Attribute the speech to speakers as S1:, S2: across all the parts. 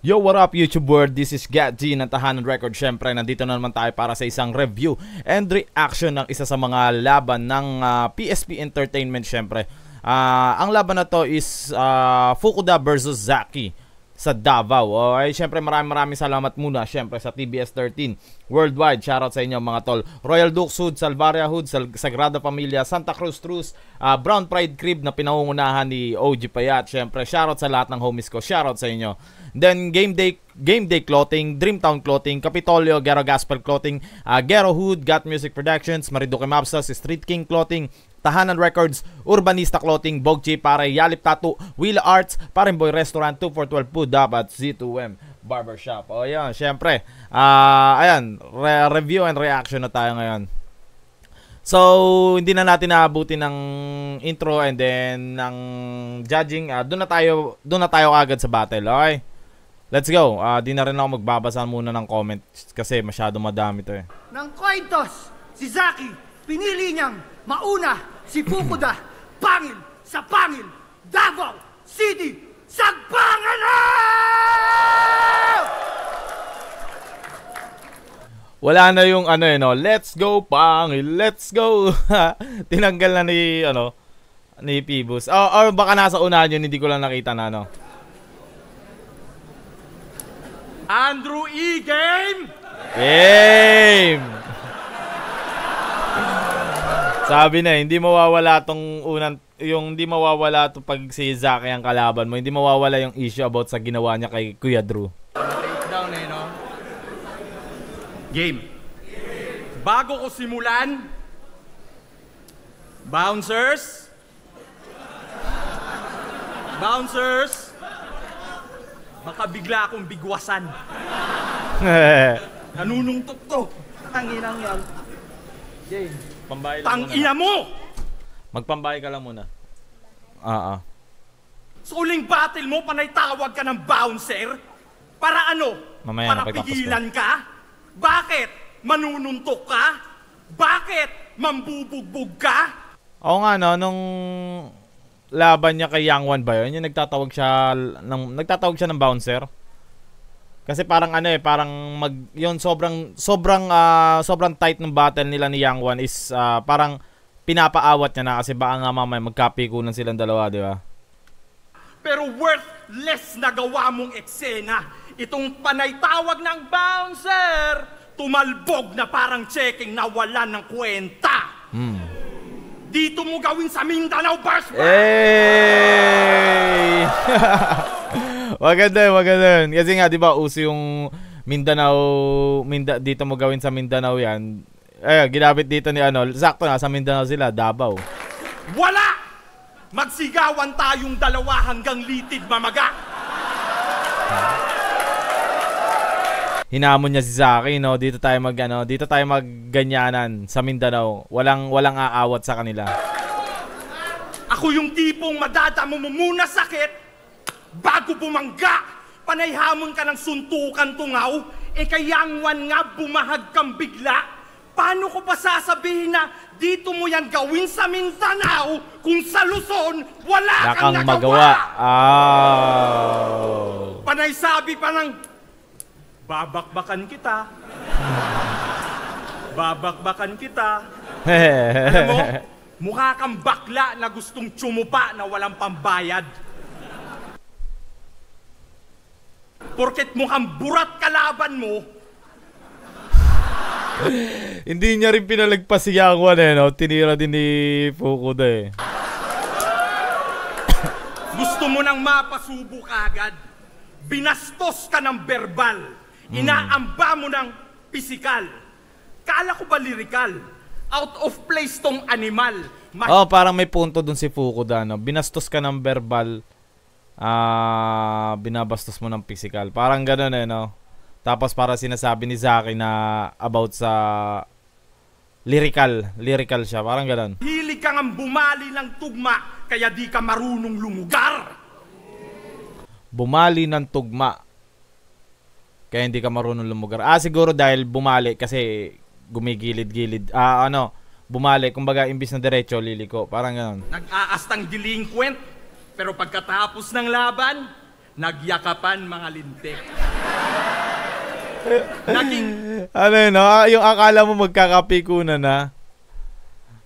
S1: Yo, what up YouTube world? This is Gadji ng Tahanan Record. Syempre, nandito na naman tayo para sa isang review and reaction ng isa sa mga laban ng PSP Entertainment. Syempre, ang laban na to is Fukuda versus Zaki sa Davao. Okay, syempre maraming salamat muna syempre sa TBS 13 Worldwide. Shoutout sa inyo mga tol. Royal Dukes Hood, Salvaria Hood, Sagrada Familia, Santa Cruz Truce, Brown Pride Crib na pinangungunahan ni OG Payat. Syempre, shoutout sa lahat ng homies ko. Shoutout sa inyo. Then Game Day Clothing, Dreamtown Clothing, Capitolio, Gero Gospel Clothing, Gero Hood, Got Music Productions, Mariduque Mapsas, Street King Clothing, Tahanan Records, Urbanista Clothing, Bogchi, Pare, Yalip Tattoo, Wheel Arts, Parimboy Restaurant, 2412 Food, Dapat, Z2M Barbershop. O yan, syempre, ayan, review and reaction na tayo ngayon. So, hindi na natin naabuti ng intro and then ng judging. Doon na tayo agad sa battle, okay? Let's go. Di na rin ako magbabasa muna ng comment kasi masyado madami to eh.
S2: Nang cointos, si Zaki, pinili niyang mauna si Fukuda, pangil sa pangil, Davao City, Sagpangan na!
S1: Wala na yung ano eh, no? Let's go pangil, let's go. Tinanggal na ni Pibus. Or baka nasa unahan yun, hindi ko lang nakita na ano.
S2: Andrew E. Game!
S1: Game! Sabi na, hindi mawawala tong hindi mawawala to pag si Zaki ang kalaban mo. Hindi mawawala yung issue about sa ginawa niya kay Kuya Drew.
S2: Down eh, no? Game. Bago ko simulan, Bouncers, baka bigla akong bigwasan. Nanunungtok to. Tanginang yan. Game.
S1: Pambahay lang
S2: Tangina mo!
S1: Magpambahay ka lang muna.
S2: Sa uling battle mo, panay tawag ka ng bouncer? Para ano?
S1: Mamaya
S2: para pigilan ka? Bakit? Manununtok ka? Bakit? Mambubugbog ka?
S1: Oo nga no, nung laban niya kay Yang Wan ba yun? Yung nagtatawag siya ng bouncer. Kasi parang parang yun sobrang tight ng battle nila ni Yang Wan is parang pinapaawat niya na kasi baka nga mamaya magkapikunan silang dalawa, di ba?
S2: Pero worthless na gawa mong eksena. Itong panay tawag ng bouncer, tumalbog na parang checking na wala ng kwenta. Dito mo gawin sa Mindanao Bars.
S1: Hey! Maganda yun. Kasi nga, di ba, uso yung Mindanao, dito mo gawin sa Mindanao yan. Ginamit dito ni sakto na, sa Mindanao sila, Davao.
S2: Wala! Magsigawan tayong dalawa hanggang litid mamaga.
S1: Hinamon niya si Zaki, no? Dito tayo magganyanan sa Mindanao. Walang aawat sa kanila.
S2: Ako yung tipong madadamo mo muna sakit bago bumangga. Panay hamon ka ng suntukan tungaw, kay Yang Wan nga bumahag kang bigla. Paano ko pa sasabihin na dito mo yan gawin sa Mindanao kung sa Luzon wala kang magawa? Panay sabi pa ng babakbakan kita. Babakbakan kita. Alam mo, mukha kang bakla na gustong tsumupa na walang pambayad. Porket mukhang burat kalaban mo.
S1: Hindi niya rin pinalagpas si Yang Wan no? Tinira din ni Fukuda eh.
S2: Gusto mo nang mapasubo agad. Binastos ka ng verbal. Inaamba mo ng pisikal. Kala ko ba lirikal? Out of place tong animal.
S1: Parang may punto dun si Fukuda, no? Binastos ka ng verbal, binabastos mo ng physical. Parang ganun no? Tapos para sinasabi ni Zaki na about sa lyrical siya. Parang ganun.
S2: Hilig ka nga bumali ng tugma, kaya di ka marunong lumugar.
S1: Bumali ng tugma, kaya hindi ka marunong lumugar. Siguro dahil bumali kasi gumigilid-gilid. Bumali, kumbaga imbis na diretso, liliko. Parang ganun.
S2: Nag-aastang delinquent, pero pagkatapos ng laban, Nagyakapan mga lintik. Naging...
S1: Ano yun, no? Yung akala mo magkakapikunan na.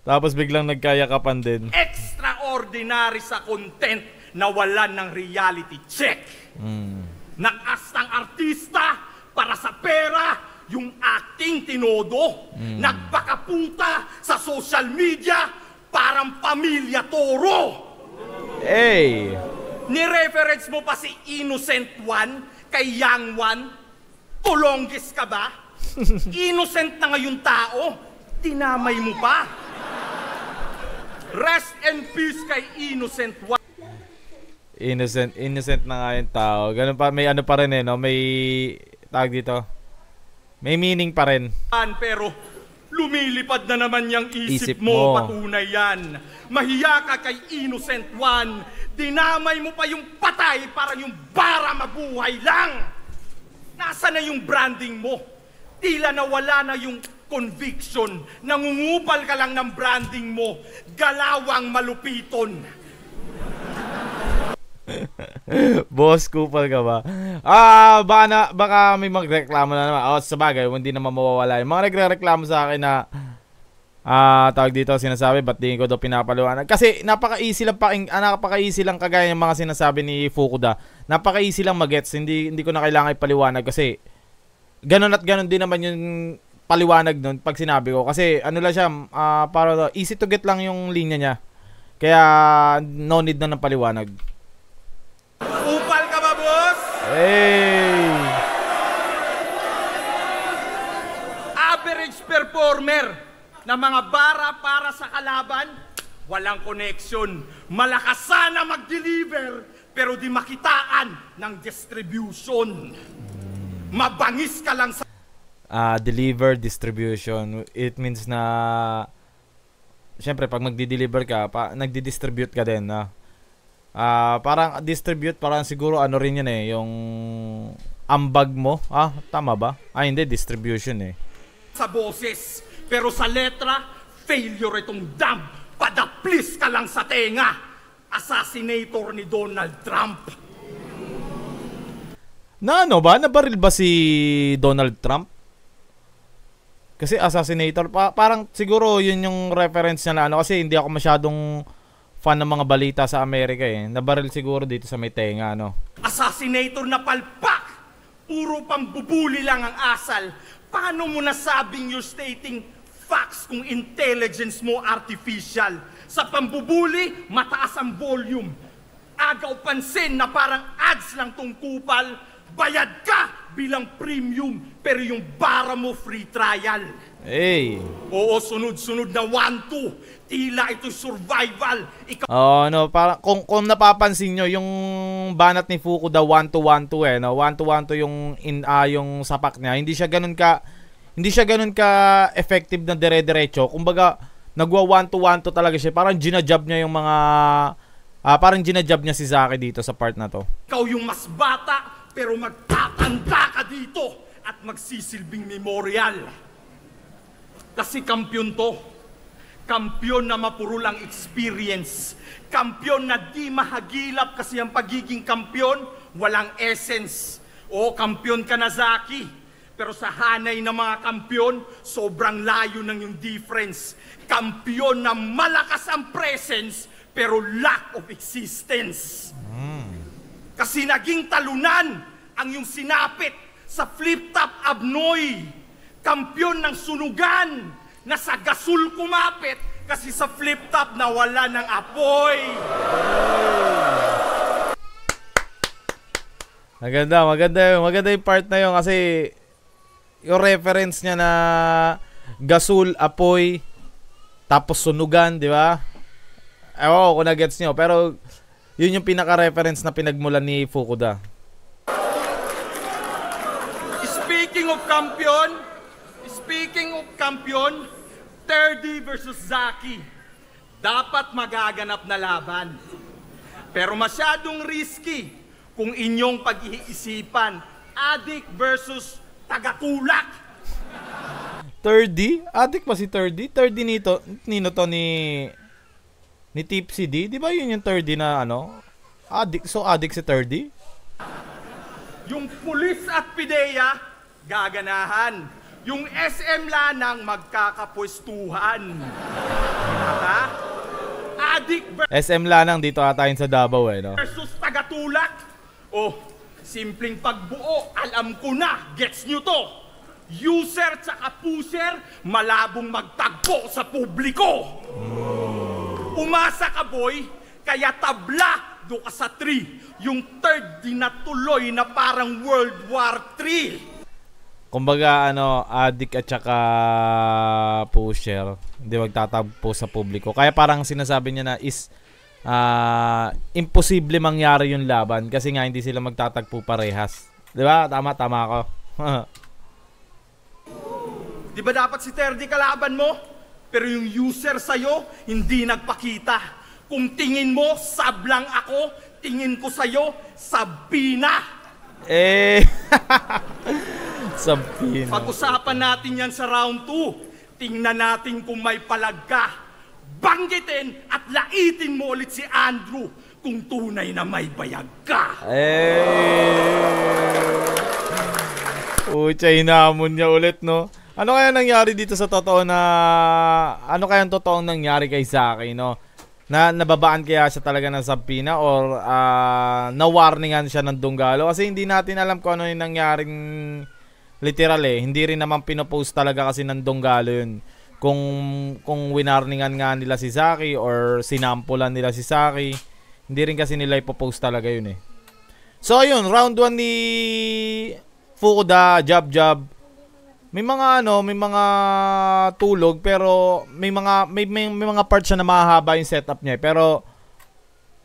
S1: Tapos biglang nagkayakapan din.
S2: Extraordinary sa content na walan ng reality check. Nag-astang artista para sa pera, yung acting tinodo. Nagpakapunta sa social media, parang pamilya Toro.
S1: Hey!
S2: Ni-reference mo pa si Innocent One kay Young One? Tulonggis ka ba? Innocent na ngayon tao, tinamay mo pa. Rest in peace kay Innocent One.
S1: Innocent na nga yung tao. Ganun pa, may ano pa rin eh, no? May tawag dito. May meaning pa rin.
S2: Pero lumilipad na naman yung isip mo, patunay yan. Mahiya ka kay Innocent One. Dinamay mo pa yung patay para yung bara mabuhay lang. Nasa na yung branding mo? Tila nawala na yung conviction. Nangungupal ka lang ng branding mo. Galawang malupiton.
S1: Boss, kupal ka ba? Baka may magreklamo na naman. Sabagay, hindi naman mawawala. Yung mga nagre-reklamo sa akin na tawag dito, sinasabi, ba't di ko daw pinapaliwanag? Kasi napaka-easy lang kagaya ng mga sinasabi ni Fukuda. Napaka-easy lang mag-gets. Hindi ko na kailangan ipaliwanag kasi ganun at ganun din naman yung paliwanag nun pag sinabi ko. Kasi ano lang siya, para easy to get lang yung linya niya. Kaya no need na ng paliwanag.
S2: Upal ka ba, boss?
S1: Hey!
S2: Average performer na mga bara para sa kalaban, walang connection. Malakas sana mag-deliver, pero di makitaan ng distribution. Mabangis ka lang sa...
S1: Deliver, distribution. It means na... Siyempre, pag magdi-deliver ka, nagdi-distribute ka din. Parang distribute, parang siguro ano rin yan eh, yung ambag mo. Tama ba? Hindi, distribution eh.
S2: Sa boses, pero sa letra, failure itong dam. Padaplis ka lang sa tenga. Assassinator ni Donald Trump.
S1: Ano ba? Nabaril ba si Donald Trump? Kasi assassinator, parang siguro yun yung reference niya na ano. Kasi hindi ako masyadong fan ng mga balita sa Amerika eh. Nabaril siguro dito sa may tenga, ano.
S2: Assassinator na palpak! Puro pambubuli lang ang asal. Paano mo nasabing you're stating facts kung intelligence mo artificial? Sa pambubuli, mataas ang volume. Agaw pansin na parang ads lang tong kupal. Bayad ka bilang premium, pero yung bara mo free trial.
S1: Hey.
S2: Oo, sunod-sunod na 1-2. Tila ito survival.
S1: Parang kung napapansin nyo, yung banat ni Fukuda 1-2-1-2 eh, no? 1-2-1-2 yung sapak niya. Hindi siya ganun ka effective na dire-diretso. Kumbaga, nagwa 1-2-1-2 talaga siya. Parang ginajab niya yung mga ginajab niya si Zaki dito sa part na to.
S2: Ikaw yung mas bata, pero magtatanda ka dito at magsisilbing memorial. Kasi kampyon to. Kampyon na mapurul ang experience. Kampyon na di mahagilap kasi ang pagiging kampyon, walang essence. Kampyon ka na, Zaki. Pero sa hanay ng mga kampyon, sobrang layo ng yung difference. Kampyon na malakas ang presence, pero lack of existence. Kasi naging talunan ang yung sinapit sa flip-top abnoy. Kampyon ng sunugan na sa gasol kumapit kasi sa flip-top nawala ng apoy.
S1: Maganda yung part na yun kasi yung reference niya na gasol, apoy, tapos sunugan, di ba? Ewan ko kung na-gets nyo, pero yun yung pinaka-reference na pinagmulan ni Fukuda.
S2: Speaking of kampiyon, Terdy versus Zaki. Dapat magaganap na laban. Pero masyadong risky kung inyong pag-iisipan. Addict versus tagatulak.
S1: Terdy? Addict ba si Terdy? Terdy nino to ni Tipsy D? Di ba yun yung Terdy na ano? Addict si Terdy?
S2: Yung pulis at PIDEA, gaganahan. Yung SM Lanang, magkakapwestuhan. Ha? Adik
S1: SM Lanang dito ata yun sa Davao eh, no?
S2: versus tagatulak. Oh, simpleng pagbuo, alam ko na, gets nyo to. User tsaka pusher, malabong magtagpo sa publiko. Umasa ka boy, kaya tabla do ka sa 3. Yung third di natuloy na parang World War 3.
S1: Kumbaga ano, addict at saka pusher, hindi magtatagpo sa publiko. Kaya parang sinasabi niya na is imposible mangyari yung laban kasi nga hindi sila magtatagpo parehas. 'Di ba? Tama ako.
S2: Di ba dapat si Terdy kalaban mo? Pero yung user sa'yo, hindi nagpakita. Kung tingin mo, sablang ako, tingin ko sa'yo, sabina.
S1: Sabina.
S2: Pag-usapan natin yan sa round 2. Tingnan natin kung may palag ka. Banggitin at laitin mo ulit si Andrew kung tunay na may bayag ka.
S1: Uy, hinamon niya ulit, no? Ano kaya nangyari dito sa totoo na... Ano kaya ang totoong nangyari kay Zaki, no? Na nababaan kaya siya talaga ng sabina or na-warningan siya ng Dunggalo? Kasi hindi natin alam kung ano yung nangyaring literal eh. Hindi rin naman pinopost talaga kasi ng Dunggalo yun. Kung winarningan nga nila si Zaki or sinampulan nila si Zaki, hindi rin kasi nila ipopost talaga yun eh. So ayun, round 1 ni Fukuda, jab. May mga tulog pero may mga parts siya na mahahaba yung setup niya, pero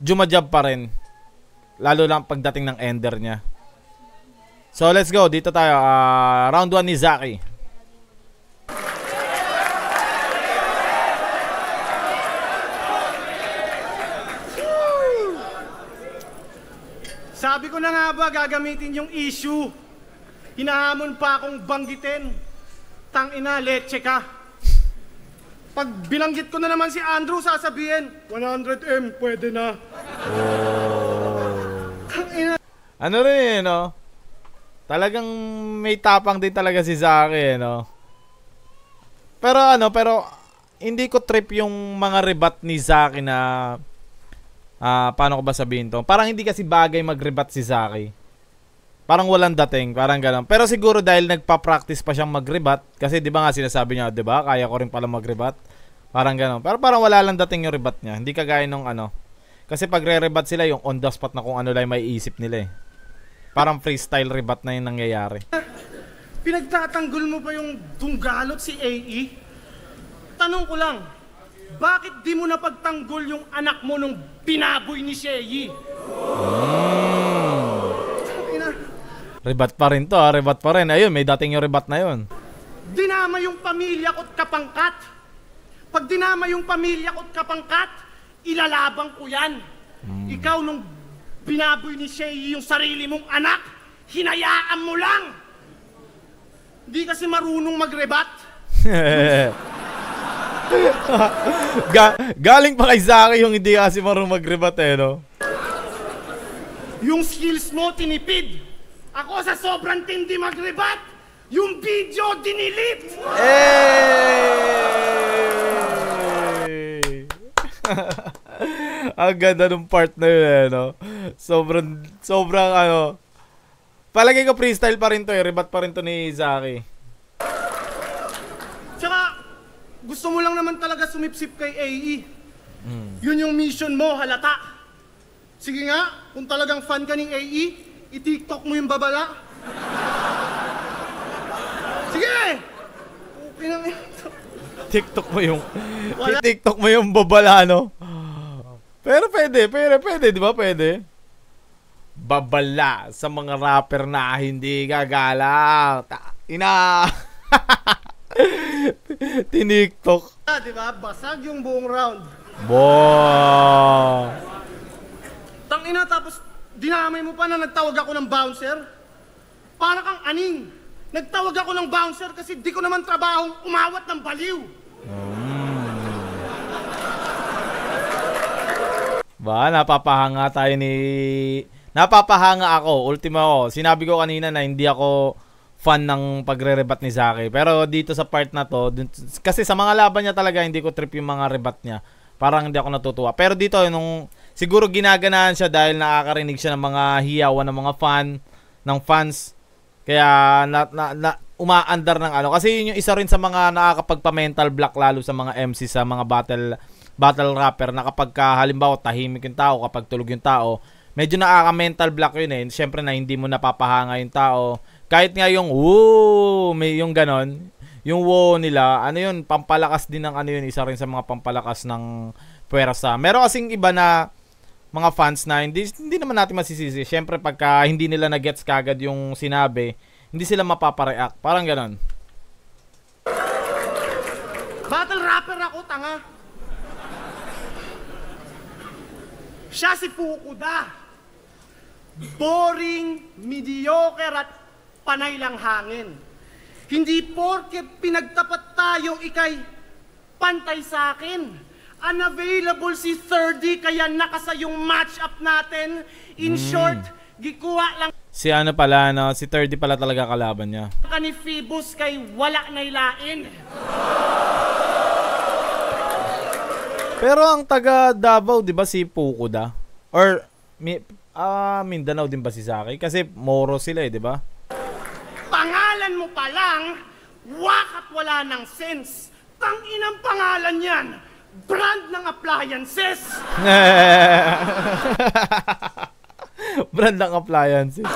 S1: jumajab pa rin. Lalo lang pagdating ng ender niya. So let's go, dito tayo. Round 1 ni Zaki.
S2: Sabi ko na nga ba gagamitin yung issue. Hinahamon pa akong banggitin. Tangina, leche ka. Pag binanggit ko na naman si Andrew, sasabihin, 100M, pwede na. Tangina.
S1: Ano rin, no? Talagang may tapang din talaga si Zaki, no? Pero hindi ko trip yung mga rebat ni Zaki na paano ko ba sabihin to? Parang hindi kasi bagay mag-rebat si Zaki. Parang walang dating, parang gano'n. Pero siguro dahil nagpa-practice pa siyang mag-rebat, kasi di ba nga sinasabi niya, di ba? Kaya ko rin pala mag-rebat. Parang gano'n. Pero parang wala lang dating yung rebat niya. Hindi kagaya nung ano. Kasi pag re-rebat sila, yung on the spot na kung ano lang may isip nila eh. Parang freestyle rebat na yung nangyayari.
S2: Pinagtatanggol mo ba yung Dunggalot si AE? Tanong ko lang, bakit di mo napagtanggol yung anak mo nung binaboy ni Sheyi?
S1: Rebat pa rin to, rebat pa rin. Ayun, may dating yung rebat na yun.
S2: Dinama yung pamilya ko't kapangkat. Pag dinama yung pamilya ko't kapangkat, ilalabang ko yan. Ikaw nung binaboy ni Sheyi yung sarili mong anak, hinayaan mo lang. Di kasi marunong magrebat.
S1: Galing pa kay Zaki yung hindi kasi marunong magrebat eh, no?
S2: Yung skills mo tinipid. Ako sa sobrang tindi magrebat, yung video dinilit.
S1: Ang ganda ng part na yun eh, no? Sobrang ano. Palagay ko freestyle pa rin to eh. Rebat pa rin to ni Zaki.
S2: Tsaka, gusto mo lang naman talaga sumipsip kay AE. Yun yung mission mo, halata. Sige nga, kung talagang fan ka ng AE, i-TikTok mo yung babala. Sige! Okay na ito.
S1: TikTok mo yung babala, no? Pero pwede, di ba pwede? Babala sa mga rapper na hindi gagalaw. Ina! TikTok.
S2: Di ba? Basag yung buong round. Tangina, tapos dinamay mo pa na nagtawag ako ng bouncer? Para kang aning. Nagtawag ako ng bouncer kasi di ko naman trabahong umawat ng baliw.
S1: Ba, napapahanga tayo napapahanga ako. Ultimo ako. Sinabi ko kanina na hindi ako fan ng pagre-rebat ni Zaki. Pero dito sa part na to, kasi sa mga laban niya talaga, hindi ko trip yung mga rebat niya. Parang hindi ako natutuwa. Pero dito, siguro ginaganahan siya dahil nakakarinig siya ng mga hiyawan ng mga fans. Kaya, umaandar ng ano. Kasi yun yung isa rin sa mga nakakapagpa-mental block lalo sa mga MC, sa mga battle rapper, na kapag halimbawa tahimik yung tao, kapag tulog yung tao, medyo nakaka-mental block yun eh. Siyempre na hindi mo napapahanga yung tao. Kahit nga yung may yung ganon, yung nila, ano yun, pampalakas din ng ano yun, isa rin sa mga pampalakas ng puwersa. Meron kasing iba na mga fans na hindi naman natin masisisi. Siyempre pagka hindi nila na-gets kagad yung sinabi, hindi sila mapapareact. Parang ganon.
S2: Battle rapper ako, tanga. Siya si Fukuda. Boring, mediocre at panay lang hangin. Hindi porke pinagtapat tayo ikay pantay sa akin. Unavailable si 30 kaya nakasa yung match up natin. In short, gikuha lang
S1: Si ano pala, no? Si 30 pala talaga kalaban niya.
S2: Ni Phoebus kay wala na ilain.
S1: Pero ang taga Davao, di ba si Fukuda? Or Mindanao din ba si Zaki? Kasi Moro sila eh, di ba?
S2: Pangalan mo pa lang, wakat wala ng sense. Tanginang pangalan yan. Brand ng appliances.
S1: Brand ng appliances.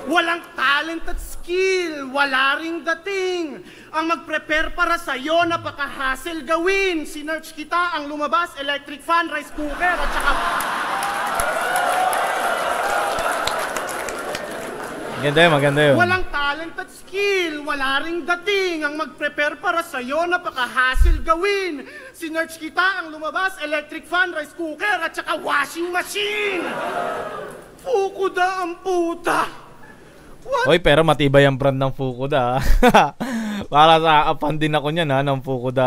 S2: Walang talent at skill, wala ring dating. Ang mag-prepare para sa'yo, napaka-hassle gawin. Sinerch kita, ang lumabas, electric fan, rice cooker, at saka...
S1: Maganda yun.
S2: Walang talent at skill, wala ring dating. Ang mag-prepare para sa'yo, napaka-hassle gawin. Sinerch kita, ang lumabas, electric fan, rice cooker, at saka washing machine. Fukuda ang puta.
S1: Oy, pero matibay ang brand ng Fukuda. Para sa fan din ako niyan ng Fukuda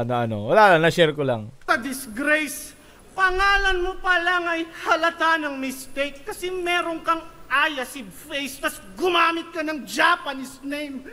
S1: na ano. Wala lang, na-share ko lang.
S2: Disgrace. Pangalan mo pa lang ay halata ng mistake kasi meron kang Ayasid face, tas gumamit ka ng Japanese name.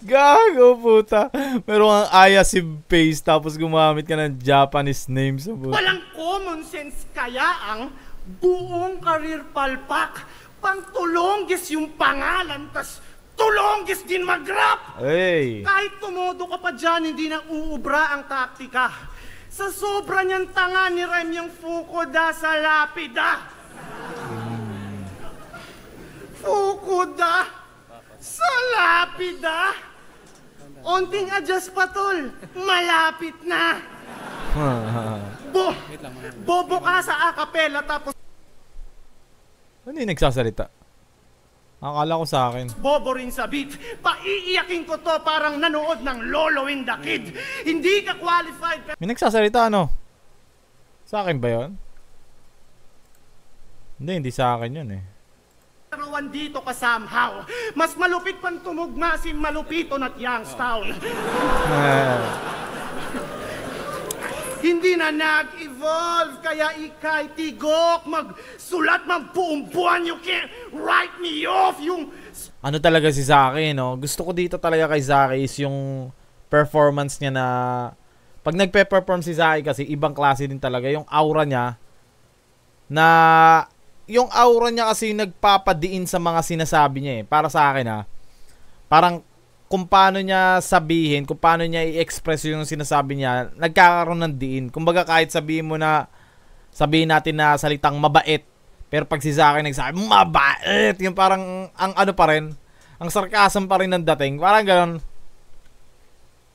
S1: Gago puta. Meron kang Ayasid face tapos gumamit ka ng Japanese name.
S2: Walang common sense kaya ang buong career palpak. Pang-tulongges yung pangalan, tas tulongges din mag-rap.
S1: Hey.
S2: Kahit tumodo ka pa dyan, hindi na uubra ang taktika. Sa sobra niyang tanga ni Rem yung Fukuda sa lapida. Fukuda sa lapida. Onting adjust pa tol, malapit na. Bobo ka sa acapella tapos
S1: ano yung nagsasalita? Akala ko sa akin.
S2: bobo rin sa beat. Paiiyakin ko to parang nanood ng Lolo in the Kid. Hindi ka qualified.
S1: May nagsasalita ano? Sa akin ba yun? Hindi sa akin yun eh.
S2: Pero dito ka somehow. Mas malupit pang tumugma si Malupito at Youngstown. Hindi na nag-evolve, kaya ikay tigok, magsulat, magbuong buwan, you can't write me off, yung...
S1: Ano talaga si Zaki, no? Gusto ko dito talaga kay Zaki is yung performance niya na... Pag nagpe-perform si Zaki kasi, ibang klase din talaga. Yung aura niya, na... Yung aura niya kasi nagpapadiin sa mga sinasabi niya eh. Para sa akin ha, parang... kung paano niya sabihin, kung paano niya i-express yung sinasabi niya, nagkakaroon ng diin. Kumbaga kahit sabihin natin na salitang mabait, pero pag si Zaki nagsabi, mabait, yung parang, ang ano pa rin, ang sarcasm pa rin ng dating, parang gano'n.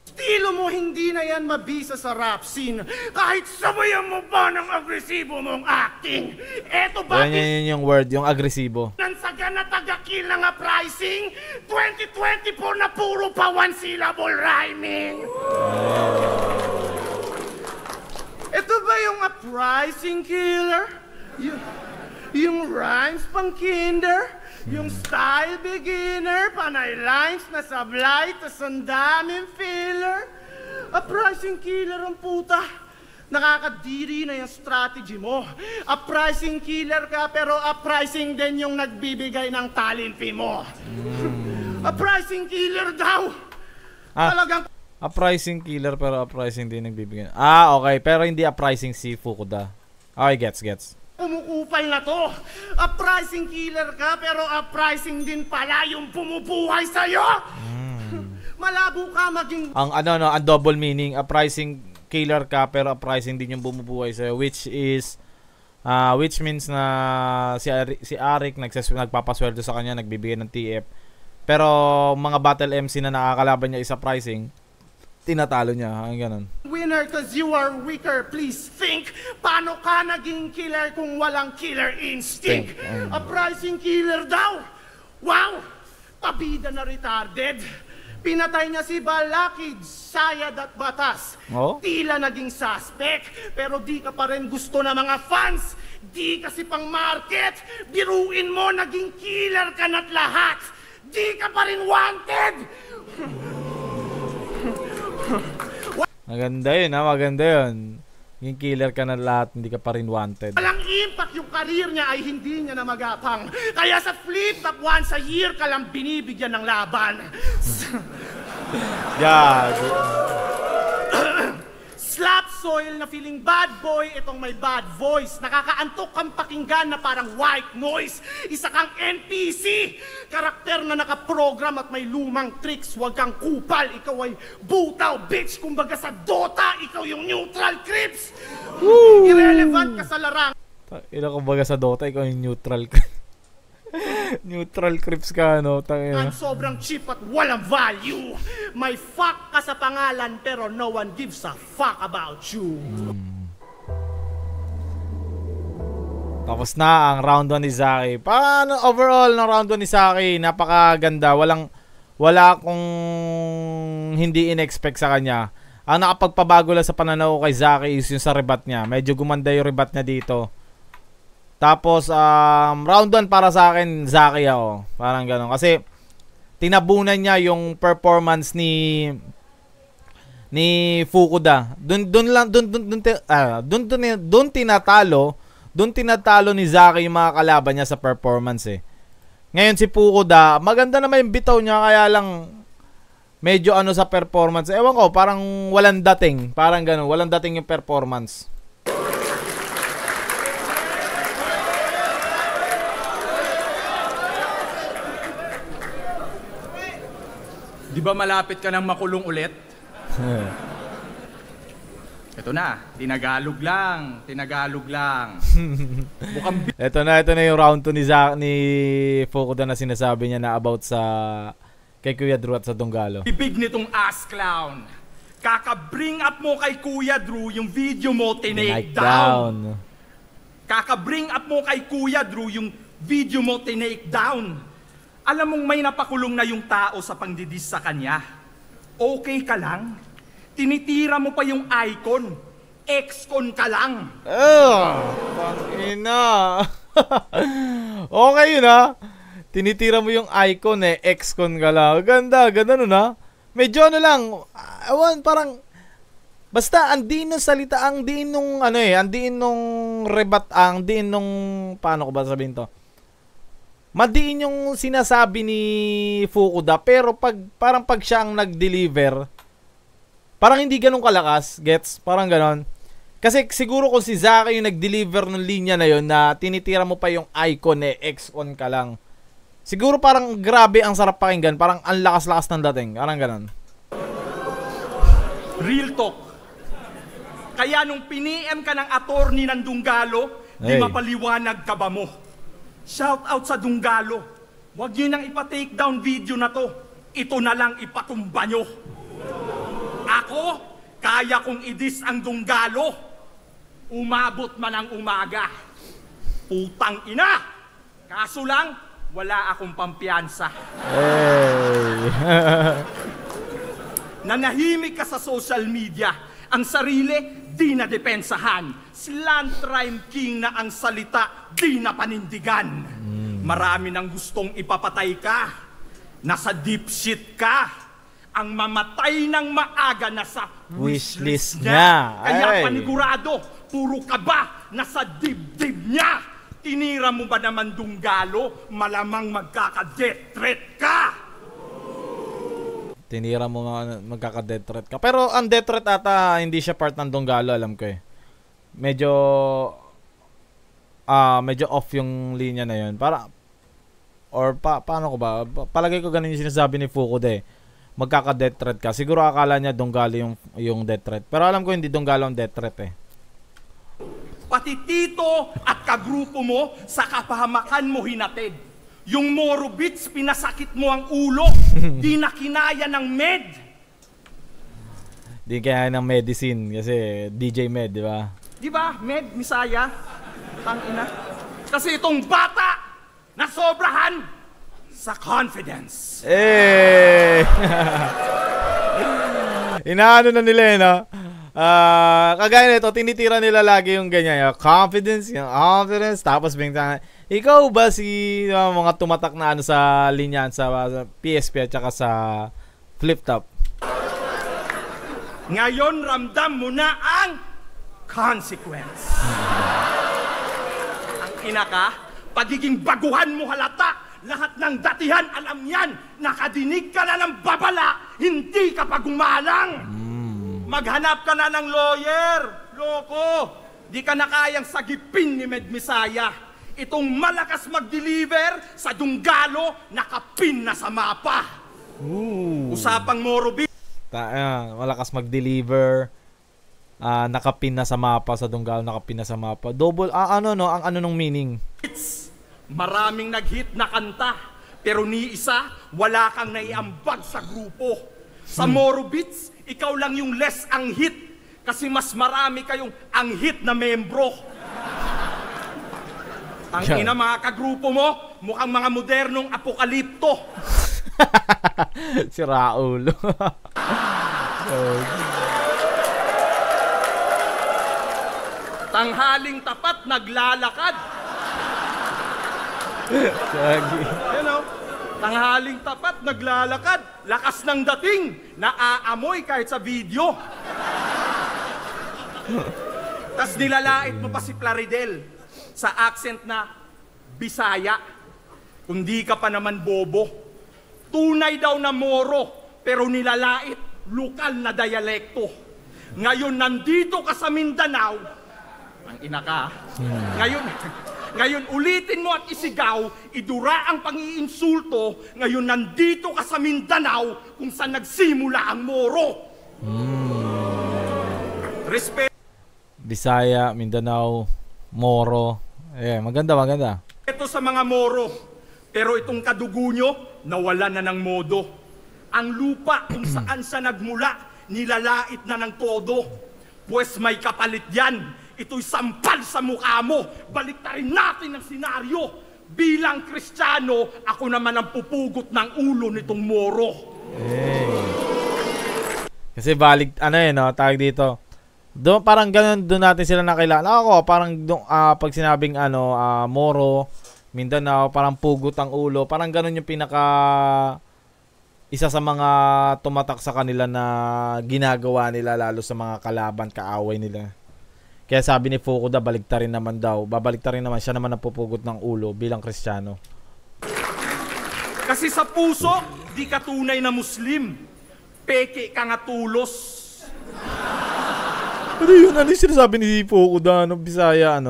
S2: Estilo mo hindi na yan mabisa sa rap scene, kahit sabayan mo pa ng agresibo mong acting. Eto ba?
S1: Yan yung word, yung agresibo.
S2: Nansaga na taga-kill na nga pricing, 2024 na puro pa one syllable rhyming. Ito ba yung a pricing killer? Yung rhymes pang kinder? Yung style beginner, panay lines na sablay, tas ang daming filler. Uprising killer ang puta. Nakakadiri na yung strategy mo. Uprising killer ka pero uprising din yung nagbibigay ng talent fee mo. Uprising killer daw. Talagang
S1: uprising killer pero uprising din nagbibigay. Okay. Pero hindi uprising si Fukuda. Okay, gets.
S2: Umukupal na to. Uprising killer ka pero uprising din pala yung pumupuhay sa'yo. Malabo ka maging...
S1: Ang double meaning, uprising killer ka pero uprising din yung bumubuhay sa'yo, which means na si Arik nagpapasweldo sa kanya, nagbibigay ng TF. Pero mga battle MC na nakakalaban niya is uprising, tinatalo niya, ganun.
S2: Winner cause you are weaker, please think. Paano ka naging killer kung walang killer instinct? Uprising killer daw. Wow! Pabida na retarded. Pinatay niya si Balakid, Sayad at Batas. Tila naging suspect, pero di ka pa rin gusto ng mga fans. Di kasi pang market. Biruin mo, naging killer ka na't lahat. Di ka pa rin wanted.
S1: Maganda yun, maganda yun. Yung killer ka na lahat, hindi ka pa rin wanted.
S2: Walang impact yung career niya ay hindi niya na magapang. Kaya sa flip top once a year ka lang binibigyan ng laban.
S1: Yeah.
S2: Slap soil na feeling bad boy, itong may bad voice. Nakakaantok kang pakinggan na parang white noise. Isa kang NPC. Karakter na nakaprogram at may lumang tricks. Huwag kang kupal, ikaw ay butaw, bitch. Kumbaga sa Dota, ikaw yung neutral creeps. Irrelevant ka sa larang.
S1: Kumbaga sa Dota, ikaw yung neutral neutral creeps ka, no?
S2: Ang sobrang cheap at walang value. May fuck ka sa pangalan pero no one gives a fuck about you.
S1: Tapos na ang round 1 ni Zaki. Paano overall ng round 1 ni Zaki? Napakaganda. Wala akong hindi in-expect sa kanya. Ang nakapagpabago lang sa pananaw kay Zaki is yung sa rebat niya. Medyo gumanda yung rebat niya dito. Tapos, round 1 para sa akin, Zaki ako. Parang gano'n. Kasi, tinabunan niya yung performance ni Fukuda. Doon tinatalo ni Zaki yung mga kalaban niya sa performance eh. Ngayon si Fukuda, maganda naman yung bitaw niya, kaya lang medyo sa performance. Ewan ko, parang walang dating. Parang gano'n, walang dating yung performance.
S2: Di ba malapit ka nang makulong ulit? Ito na, tinagalog lang.
S1: Ito na yung round 2 ni Fukuda na sinasabi niya na about sa kay Kuya Drew at sa Donggalo.
S2: Bibig nitong ass clown. Kaka-bring up mo kay Kuya Drew yung video mo tinake down. Kaka-bring up mo kay Kuya Drew yung video mo tinake down. Alam mong may napakulong na yung tao sa pangdidis sa kanya. Okay ka lang? Tinitira mo pa yung icon. Ex-con ka lang.
S1: Pangina. Okay yun ha. Tinitira mo yung icon ex-con ka lang. Ganda nun ha. Medyo lang. Parang basta ang diin ng salita, ang diin nung ang diin nung rebat, ang diin nung paano ko ba sabihin to? Madiin yung sinasabi ni Fukuda, pero parang pag siya ang nag-deliver, parang hindi ganun kalakas, gets? Parang ganon. Kasi siguro kung si Zaki yung nag-deliver ng linya na yon na tinitira mo pa yung icon ex-con ka lang. Siguro parang grabe ang sarap pakinggan, parang ang lakas-lakas ng dating, parang ganon.
S2: Real talk. Kaya nung piniem ka ng attorney ng Donggalo, di mapaliwanag ka ba mo? Shout out sa Donggalo. Huwag nyo nang ipa-take down video na to. Ito na lang ipatumba nyo. Ako, kaya kong idis ang Donggalo. Umabot man ang umaga. Putang ina! Kaso lang, wala akong pampiyansa. Nanahimik ka sa social media. Ang sarili, di na depensahan. Slant rhyme king na ang salita, di na panindigan. Marami nang gustong ipapatay ka. Nasa deep shit ka. ang mamatay ng maaga na sa
S1: Wishlist niya.
S2: Kaya
S1: Ay.
S2: panigurado, puro kaba na sa dibdib niya. Tinira mo ba naman Dunggalo, malamang magkaka-death threat ka.
S1: Tinira mo nga magkaka-death threat ka. Pero ang death threat ata hindi siya part ng Dunggalo, alam ko eh. Medyo off yung linya na yun. Paano ko ba? Palagay ko ganun yung sinasabi ni Fukuda eh. Magkaka-death threat ka. Siguro akala niya Dunggalo yung death threat. Pero alam ko hindi Dunggalo ang death threat eh.
S2: Pati Tito at kagrupo mo sa kapahamakan mo hinatid. Yung Moro Beats, pinasakit mo ang ulo. Di na kinaya ng med.
S1: Di kaya ng medicine kasi DJ Med, di ba?
S2: Di ba, med, misaya? Tangina. Kasi itong bata nasobrahan sa confidence.
S1: Eh! Inaano na nila no? Kagaya nito, tinitira nila lagi yung ganyan, yung confidence, tapos biglang, ikaw ba si mga tumatak na ano sa linyan sa PSP at saka sa flip top?
S2: Ngayon, ramdam mo na ang consequence. Ang ina ka, pagiging baguhan mo halata. Lahat ng datihan, alam yan. Nakadinig ka na ng babala, hindi ka pa gumalang. Maghanap ka na ng lawyer. Loko, di ka na kayang sagipin ni Med Misaya. Itong malakas mag-deliver sa Dunggalo, nakapin na sa mapa. Usapang Moro Beats.
S1: Malakas mag-deliver. Nakapin na sa mapa sa Dunggalo, nakapin na sa mapa. Double, ang ano nung meaning?
S2: Maraming nag-hit na kanta, pero ni isa, wala kang naiambag sa grupo. Sa Moro Beats, ikaw lang yung less ang hit, kasi mas marami kayong ang hit na membro. Ang ina mga kagrupo mo, mukhang mga modernong apokalipto.
S1: Si Raul.
S2: Tanghaling tapat, naglalakad. Tanghaling tapat, naglalakad. Lakas ng dating, naaamoy kahit sa video. Tas nilalait mo pa si Plaridel sa accent na Bisaya. Kundi ka pa naman bobo. Tunay daw na Moro, pero nilalait lokal na dialekto. Ngayon nandito ka sa Mindanao, ang ina ka. Ngayon ulitin mo at isigaw, idura ang pang-iinsulto, ngayon nandito ka sa Mindanao kung saan nagsimula ang Moro. Respeto.
S1: Bisaya, Mindanao, Moro. Maganda.
S2: Ito sa mga Moro, pero itong kadugo nyo, nawala na ng modo. Ang lupa kung saan siya nagmula, nilalait na ng todo. Pues may kapalit yan. Ito'y sampal sa mukha mo. Baliktarin natin ang senaryo. Bilang Kristiyano, ako naman ang pupugot ng ulo nitong Moro.
S1: Kasi tawag dito. Parang ganun, doon natin sila nakilala. Ako, parang pag sinabing Moro, Mindanao, parang pugot ang ulo. Parang ganun yung isa sa mga tumatak sa kanila na ginagawa nila lalo sa mga kalaban, kaaway nila. Kaya sabi ni Fukuda, baliktarin naman daw. Babaliktarin naman, siya naman ang pupugot ng ulo bilang Kristiyano.
S2: Kasi sa puso, di ka tunay na Muslim. Peke ka nga tulos.
S1: Ano yun? Ano yung sinasabi ni Fukuda? Bisaya,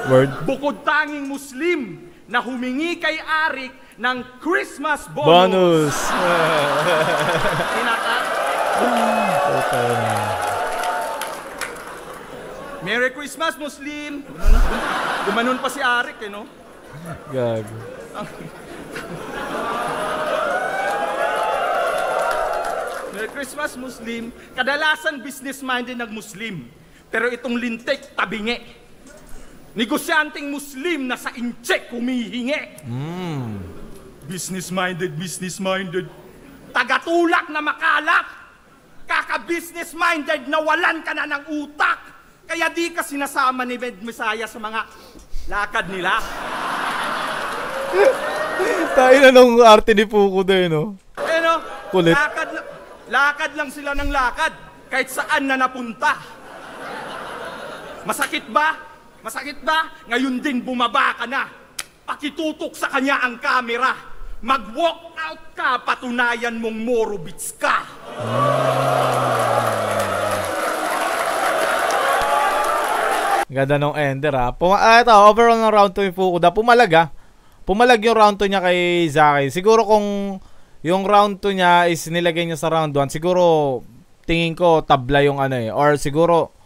S1: word?
S2: Bukod tanging Muslim na humingi kay Arik ng Christmas bonus. Merry Christmas, Muslim! Gumanon pa si Arik, no?
S1: Gago.
S2: Merry Christmas, Muslim. Kadalasan business-minded ng Muslim. Pero itong lintik, tabingi. Negosyanteng Muslim na sa incheck humihingi. Business-minded. Tagatulak na makalak. Kaka-business-minded na walan ka na ng utak. Kaya di ka sinasama ni Med Misaya sa mga lakad nila.
S1: Tayo na nung arte ni Fukuda, no?
S2: Kulit. Lakad lang sila ng lakad, kahit saan na napunta. Masakit ba? Masakit ba? Ngayon din bumaba ka na. Pakitutok sa kanya ang kamera. Mag-walk out ka, patunayan mong Morobits ka.
S1: Ganda nung ender ha. Ito, overall ng round 2 yung Fukuda. Pumalag ha. Pumalag yung round 2 niya kay Zaki. Siguro kung yung round 2 niya is nilagay niya sa round 1, siguro tingin ko tabla yung ano eh. Or siguro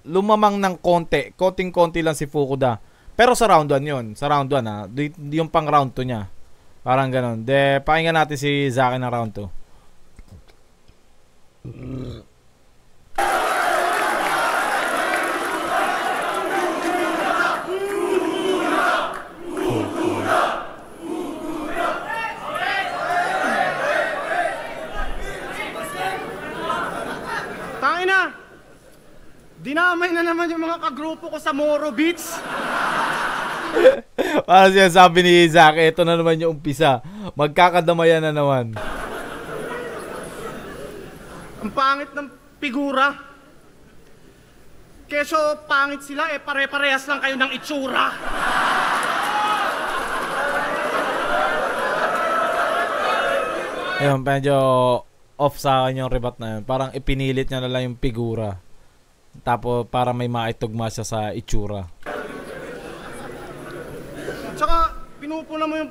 S1: lumamang ng konti. Konting-konti lang si Fukuda. Pero sa round 1 yun. Sa round 1 ha. Yung pang round 2 niya. Parang ganun. De, pakinggan natin si Zaki na round 2.
S2: Dinamay na naman yung mga kagrupo ko sa Morobits.
S1: Para siya sabi ni Zaki, ito na naman yung umpisa. Magkakadamayan na naman.
S2: Ang pangit ng figura. Keso pangit sila, pare-parehas lang kayo ng itsura.
S1: Ayun, medyo off sa akin yung rebat na yun. Parang ipinilit niya na lang yung figura. Tapos para may maitugma siya sa itsura.
S2: Tsaka pinupuna mo yung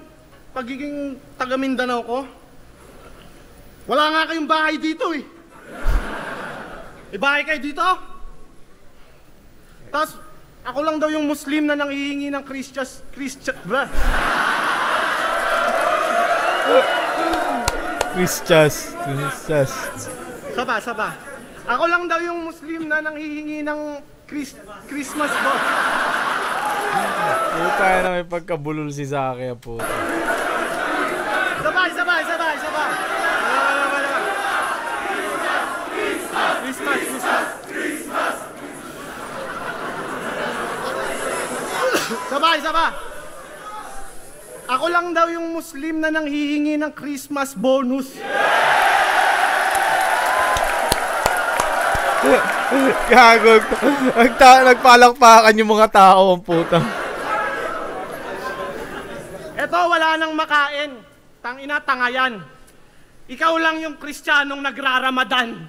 S2: pagiging taga Mindanao ko. Wala nga kayong bahay dito eh. May bahay kayo dito? Tapos ako lang daw yung Muslim na nanghihingi ng Christian Saba. Ako lang daw yung Muslim na nanghihingi ng Christmas box.
S1: Puta na may pagkabulol si Zaki, puta.
S2: Sabay. Christmas. Sabay. Ako lang daw yung Muslim na nanghihingi ng Christmas bonus.
S1: Gago. Nagpalakpakan yung mga tao, ang puta.
S2: Eto, wala nang makain. Tangina, tanga yan. Ikaw lang yung Kristiyanong nagraramadan.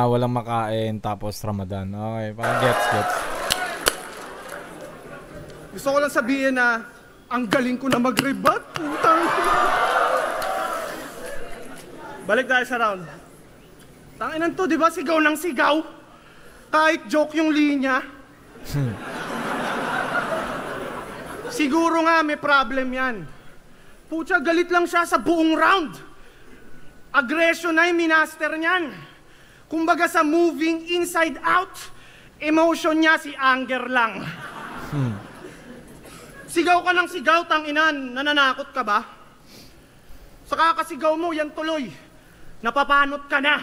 S1: Walang makain tapos Ramadan. Okay, parang gets.
S2: Gusto ko lang sabihin na ang galing ko na mag-rebat. Putang. Balik tayo sa round. Tanginan to, di ba? Sigaw ng sigaw. Kahit joke yung linya. Siguro nga may problem yan. Pucha, galit lang siya sa buong round. Aggression na yung minaster niyan. Kumbaga sa moving inside out, emotion niya si anger lang. Sigaw ka ng sigaw, tanginan. Nananakot ka ba? Sa kakasigaw mo, yan tuloy. Napapanot ka na.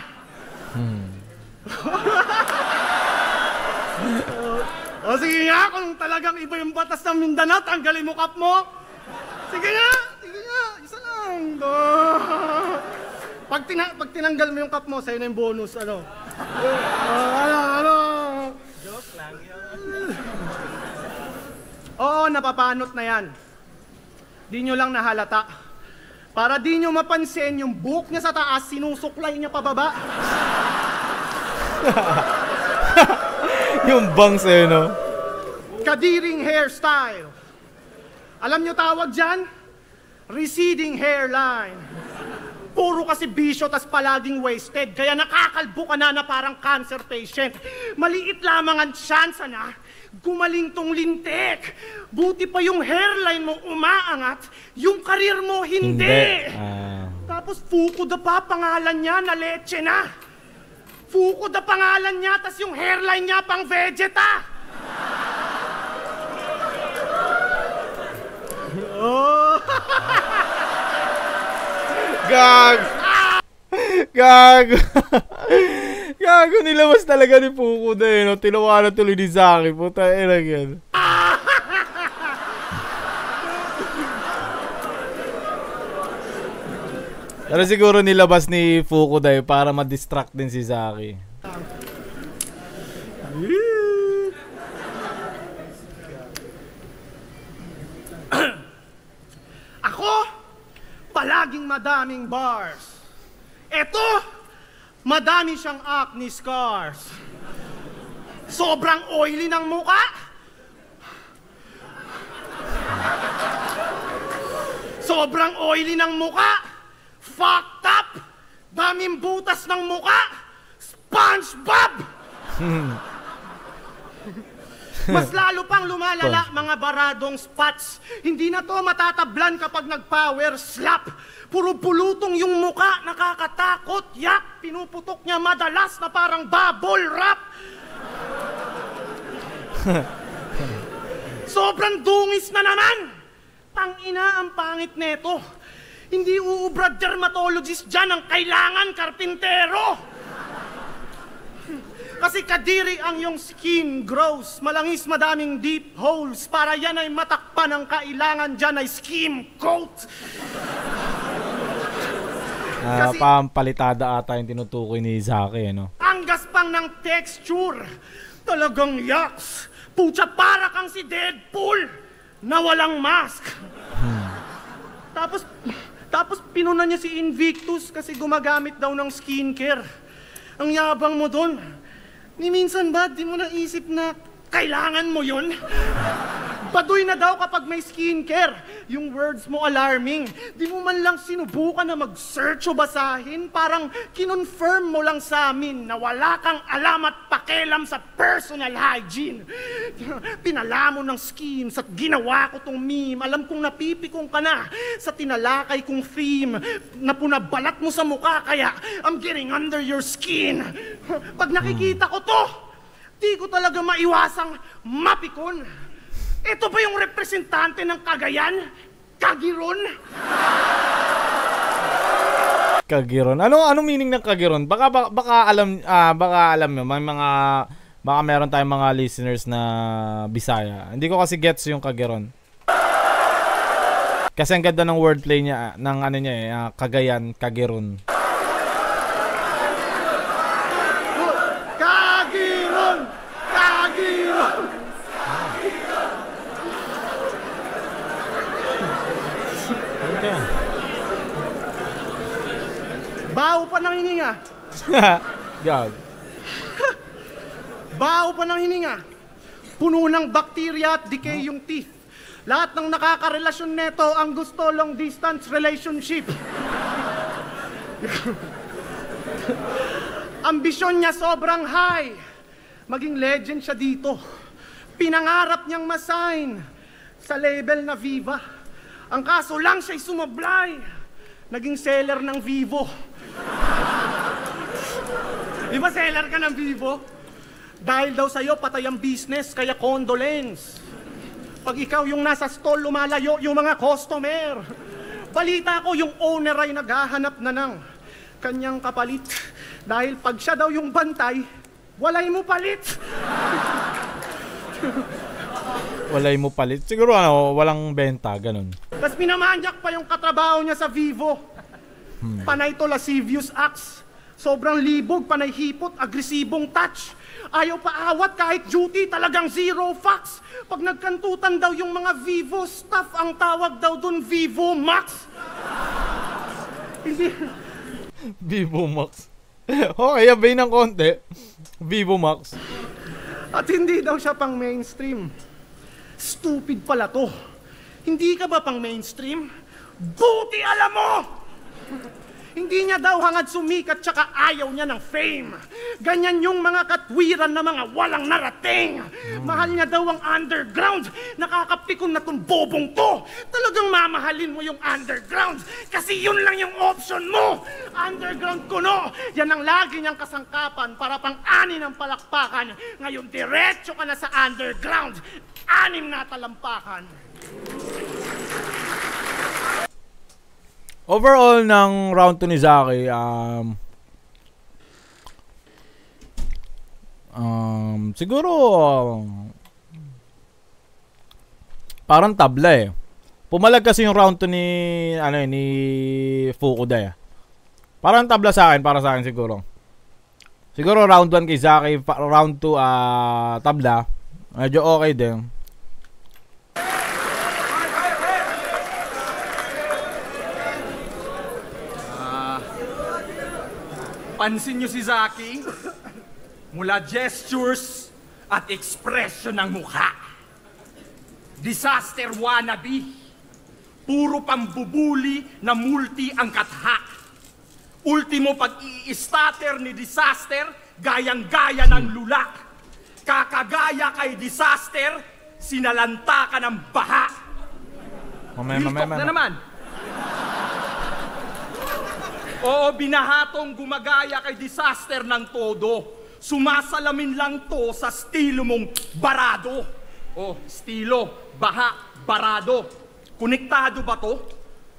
S2: O sige nga, kung talagang iba yung batas ng Mindanao, tanggalin mo kap mo. Sige nga. Isa lang. Pag tinanggal mo yung kap mo, sa'yo na yung bonus, ano? Joke lang yun. Oo, napapanot na yan. Di nyo lang nahalata. Para di nyo mapansin, yung buhok niya sa taas, sinusuklay niya pababa.
S1: Yung bangs eh, no?
S2: Kadiring hairstyle. Alam nyo tawag dyan? Receding hairline. Puro kasi bisyo tas palaging wasted, kaya nakakalbo ka na parang cancer patient. Maliit lamang ang tsansa na gumaling tong lintik. Buti pa yung hairline mo umaangat, yung karir mo hindi. Tapos Fukuda pa, pangalan niya na leche na. Fukuda pangalan niya, tas yung hairline niya pang Vegeta. Oh.
S1: Gago. Gago, nilabas talaga ni Fukuda eh, no? Tinawanan tuloy ni Zaki. Puta, lang yan. Pero siguro nilabas ni Fukuday para ma-distract din si Zaki.
S2: Ako, palaging madaming bars. Eto, madami siyang acne scars. Sobrang oily ng muka. Sobrang oily ng muka. Fucked up. Daming butas ng muka. SpongeBob! Mas lalo pang lumalala mga baradong spots. Hindi na to matatablan kapag nag-power slap. Puro pulutong yung muka, nakakatakot. Yak, pinuputok niya madalas na parang bubble wrap. Sobrang dungis na naman. Tangina ang pangit neto. Hindi uubrad dermatologist dyan ang kailangan karpintero. Kasi kadiri ang yung skin grows. Malangis madaming deep holes. Para yan ay matakpan ang kailangan dyan ay skim coat.
S1: Kasi pampalitada ata yung tinutukoy ni Zaki, no?
S2: Ang gaspang ng texture. Talagang yaks. Pucha, para kang si Deadpool na walang mask. Tapos pinunan niya si Invictus kasi gumagamit daw ng skincare. Ang yabang mo dun. Ni minsan ba, di mo naisip na kailangan mo yun? Baduy na daw kapag may skincare. Yung words mo alarming. Di mo man lang sinubukan na mag-search o basahin. Parang kinonfirm mo lang sa amin na wala kang alam at pakialam sa personal hygiene. Pinala mo ng schemes at ginawa ko tong meme. Alam kong napipikong ka na sa tinalakay kong theme na punabalat mo sa mukha kaya I'm getting under your skin. Pag nakikita ko to, di ko talaga maiwasang mapikon. Ito ba yung representante ng Cagayan? Kagiron?
S1: Kagiron. Ano meaning ng Kagiron? Baka alam mo, may mga baka meron tayong mga listeners na Bisaya. Hindi ko kasi gets yung Kagiron. Kasi ang ganda ng wordplay niya ng ano niya Cagayan, Kagiron.
S2: Kagiron! Kagiron! Baho pa ng hininga.
S1: God.
S2: Baho pa ng hininga. Puno ng bakterya at decay yung teeth. Lahat ng nakakarelasyon neto ang gusto long distance relationship. Ambisyon niya sobrang high. Maging legend siya dito. Pinangarap niyang masign sa label na Viva. Ang kaso lang siya'y sumablay. Naging seller ng Vivo. Di ba seller ka ng Vivo? Dahil daw sa'yo patay ang business, kaya condolence. Pag ikaw yung nasa stall, lumalayo yung mga customer. Balita ko yung owner ay naghahanap na ng kanyang kapalit. Dahil pag siya daw yung bantay, walay mo palit.
S1: Walay mo palit. Siguro walang benta, ganun.
S2: Tapos pinamanyak pa yung katrabaho niya sa Vivo. Panay to lascivious acts. Sobrang libog, panay hipot, agresibong touch. Ayaw pa awat kahit duty, talagang zero facts. Pag nagkantutan daw yung mga Vivo staff, ang tawag daw dun Vivo Max. Hindi.
S1: Vivo Max. Okay, abay ng konti. Vivo Max.
S2: At hindi daw siya pang mainstream. Stupid pala to. Hindi ka ba pang mainstream? Buti alam mo! Hindi niya daw hangad sumikat tsaka ayaw niya ng fame. Ganyan yung mga katwiran na mga walang narating. Mahal niya daw ang underground. Nakakapikon na tong bobong to. Talagang mamahalin mo yung underground. Kasi yun lang yung option mo. Underground kuno. Yan ang lagi niyang kasangkapan para pang-ani ng palakpakan. Ngayon diretso ka na sa underground. 6 na talampakan.
S1: Overall ng round 2 ni Zaki, siguro parang tabla eh. Pumalag kasi yung round 2 ni ni Fukuday. Parang tabla sa akin, para sa akin siguro. Siguro round 1 kay Zaki, round 2 tabla. Medyo okay din.
S2: Pansin nyo si Zaki? Mula gestures at expression ng mukha. Disaster wannabe. Puro pambubuli na multi ang katha. Ultimo pag-i-starter ni Disaster, gayang-gaya ng lulak. Kakagaya kay Disaster, sinalanta ka ng baha. Hiltok na naman. Oo, binahatong gumagaya kay Disaster ng todo. Sumasalamin lang to sa estilo mong barado. Oh, estilo, baha, barado. Konektado ba to?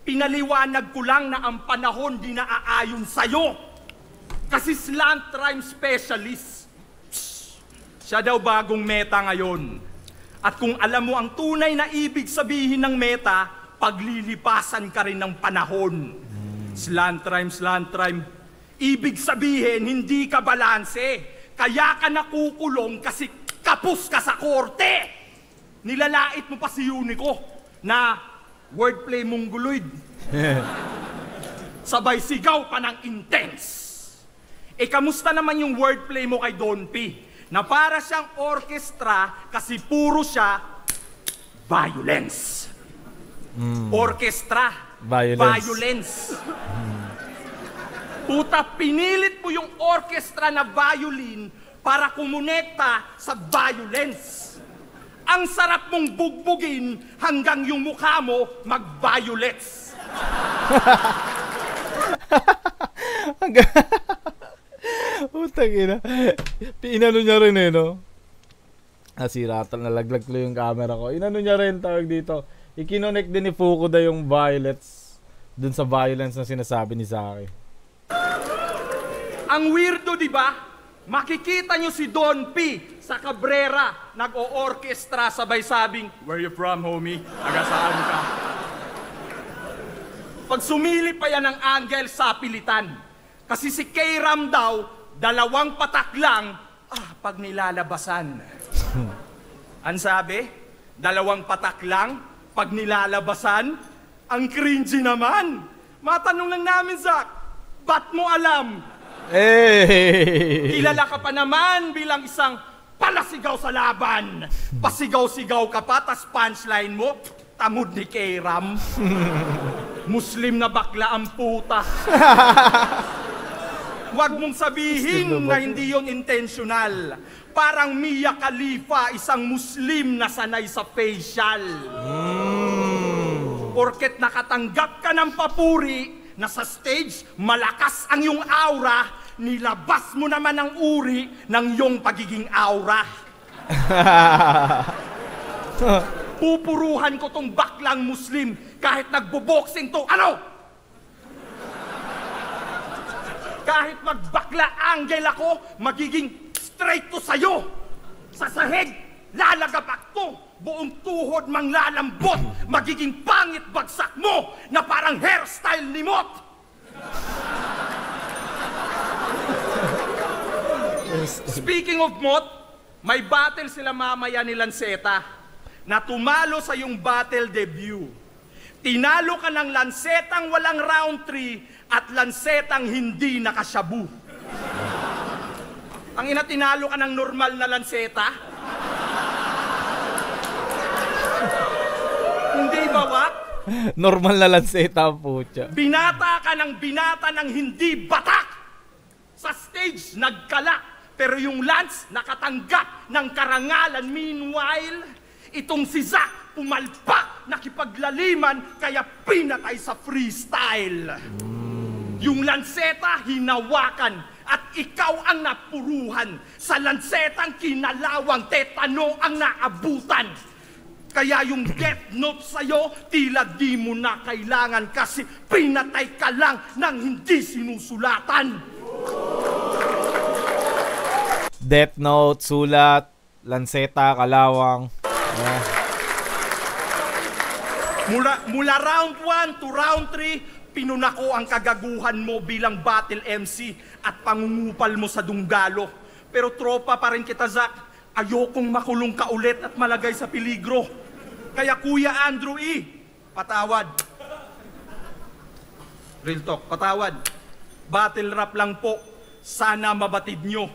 S2: Pinaliwanag ko lang na ang panahon di naaayon sa'yo. Kasi slant rhyme specialist. Siya daw bagong meta ngayon. At kung alam mo ang tunay na ibig sabihin ng meta, paglilipasan ka rin ng panahon. Slant rhyme. Ibig sabihin, hindi ka balanse. Kaya ka nakukulong kasi kapos ka sa korte. Nilalait mo pa si Unico na wordplay mongoloid. Sabay sigaw pa ng intense. Kamusta naman yung wordplay mo kay Don P? Na para siyang orchestra kasi puro siya violence. Orchestra. Violence. Puta, pinilit mo yung orchestra na violin para kumonekta sa violence. Ang sarap mong bugbugin hanggang yung mukha mo mag-violets.
S1: Putang ina. Inano niya rin no? Nasiratan, nalaglag tuloy yung camera ko. Inano niya rin, tawag dito. I-connect din ni Fukuda yung violets dun sa violence na sinasabi ni Zaki.
S2: Ang weirdo, di ba? Makikita nyo si Don P sa Cabrera, nag-o-orchestra sabay sabing, "Where you from, homie? Taga saan ka?" Pag sumili pa yan ng angle sa pilitan. Kasi si K-Ram daw, 2 patak lang, pag nilalabasan. Ang sabi, 2 patak lang, pag nilalabasan, ang cringy naman. Matanong lang namin, Zach, ba't mo alam? Kilala ka pa naman bilang isang palasigaw sa laban. Pasigaw-sigaw ka pa, tas punchline mo, tamod ni K-Ram. Muslim na bakla ang puta. Huwag mong sabihin na hindi yon intentional. Parang Mia Khalifa, isang Muslim na sanay sa facial. Porket nakatanggap ka ng papuri, na sa stage, malakas ang iyong aura, nilabas mo naman ang uri ng iyong pagiging aura. Pupuruhan ko tong baklang Muslim kahit nagbo-boxing to. Ano? Kahit magbakla angle ako, magiging straight to sa'yo. Sa sahig, lalagapak to. Buong tuhod mang lalambot, magiging pangit bagsak mo na parang hairstyle ni Mot. Speaking of Mot, may battle sila mamaya ni Lanceta na tumalo sa yung battle debut. Tinalo ka ng Lancetang walang round 3 at Lancetang hindi nakasyabu. Ang ina, tinalo ka ng normal na Lanceta? Hindi ba, Wak?
S1: Normal na Lanceta po siya.
S2: Binata ka ng binata ng hindi batak. Sa stage, nagkala. Pero yung Lance, nakatanggap ng karangalan. Meanwhile, itong si Zack, pumalpak, nakipaglaliman, kaya pinatay sa freestyle. Yung Lanceta, hinawakan, at ikaw ang napuruhan. Sa Lancetang kinalawang, tetano ang naabutan. Kaya yung death note sa'yo, tila di mo na kailangan kasi pinatay ka lang ng hindi sinusulatan.
S1: Death note, sulat, Lanceta, kalawang.
S2: Mula round 1 to round 3, Pinuna ko ang kagaguhan mo bilang battle MC at pangungupal mo sa Dunggalo. Pero tropa pa rin kita, Zach. Ayokong makulong ka ulit at malagay sa peligro. Kaya Kuya Andrew E., patawad. Real talk, patawad. Battle rap lang po. Sana mabatid nyo.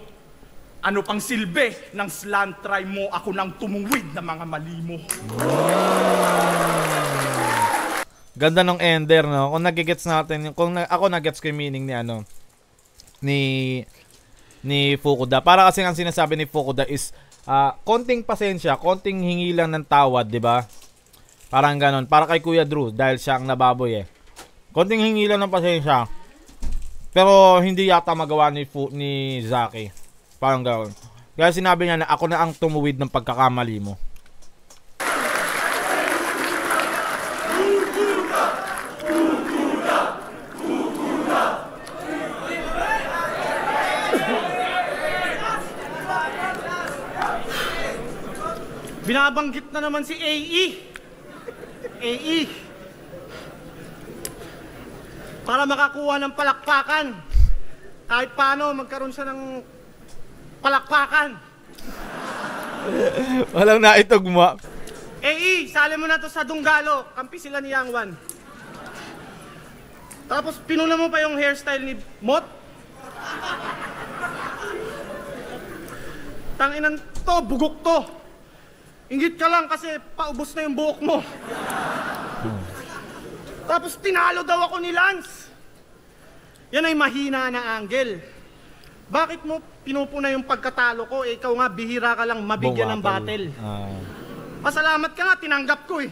S2: Ano pang silbi ng slant try mo, ako nang tumuwid na mga mali mo.
S1: Ganda ng ender, no? Kung nagigets natin, ako nagets ko yung meaning ni ano, ni Fukuda. Para kasi ang sinasabi ni Fukuda is konting pasensya, konting hingi lang ng tawad, 'di ba? Parang ganon. Para kay Kuya Drew dahil siya ang nababoy eh. Konting hingi lang ng pasensya. Pero hindi yata magawa ni Zaki. Parang ganon. Kaya sinabi niya na ako na ang tumuwid ng pagkakamali mo.
S2: Binabanggit na naman si AE. AE. Para makakuha ng palakpakan. Kahit paano, magkaroon siya ng palakpakan.
S1: Walang naitugma.
S2: AE, sali mo na to sa Dunggalo. Kampi sila ni Yang Wan. Tapos pinuna mo pa yung hairstyle ni Mot. Tanginan to, bugok to. Ingit ka lang kasi paubos na yung buhok mo. Tapos tinalo daw ako ni Lance. Yan ay mahina na angle. Bakit mo pinupuna yung pagkatalo ko? Eh, ikaw nga, bihira ka lang mabigyan ng battle. Pasalamat ka nga, tinanggap ko eh.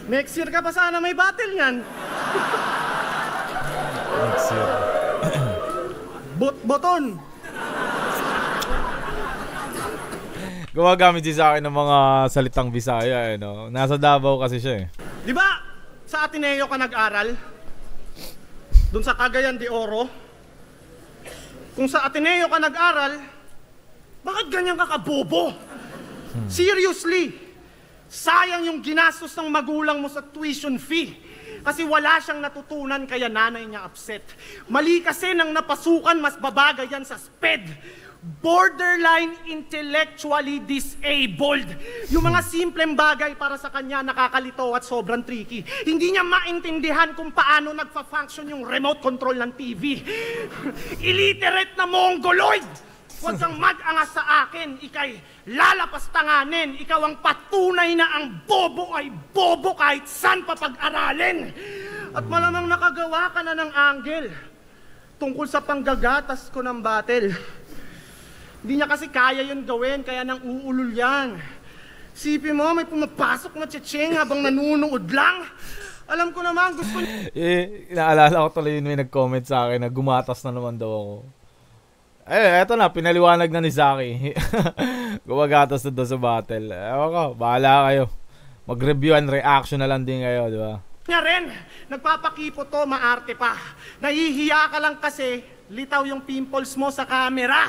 S2: Next year ka pa sana may battle yan.
S1: Next year.
S2: Boton.
S1: Gumagamit siya sa akin ng mga salitang Bisaya eh, no? Nasa Davao kasi siya eh.
S2: Di ba sa Ateneo ka nag-aral? Doon sa Cagayan de Oro? Kung sa Ateneo ka nag-aral, bakit ganyan ka kabobo? Seriously, sayang yung ginastos ng magulang mo sa tuition fee. Kasi wala siyang natutunan kaya nanay niya upset. Mali kasi nang napasukan, mas babagay yan sa SPED. Borderline intellectually disabled. Yung mga simpleng bagay para sa kanya nakakalito at sobrang tricky. Hindi niya maintindihan kung paano nagfa-function yung remote control ng TV. Illiterate na mongoloid! Huwag kang mag-angas sa akin, ikay lalapas tanganin. Ikaw ang patunay na ang bobo ay bobo kahit saan pa pag-aralin. At malamang nakagawa ka na ng angle tungkol sa panggagatas ko ng battle. Hindi niya kasi kaya yun gawin, kaya nang uulol yan. Sipin mo, may pumapasok na tsetseng habang nanunood lang. Alam ko naman, gusto niya.
S1: Naalala ko tuloy yun may nag-comment sa akin na gumatas na naman daw ako. Eto na, pinaliwanag na ni Zaki. Gumagatas na daw sa battle. Ewan ko, bahala kayo. Mag-review and reaction na lang din kayo, di ba?
S2: Niya rin, nagpapakipo to, maarte pa. Nahihiya ka lang kasi litaw yung pimples mo sa camera.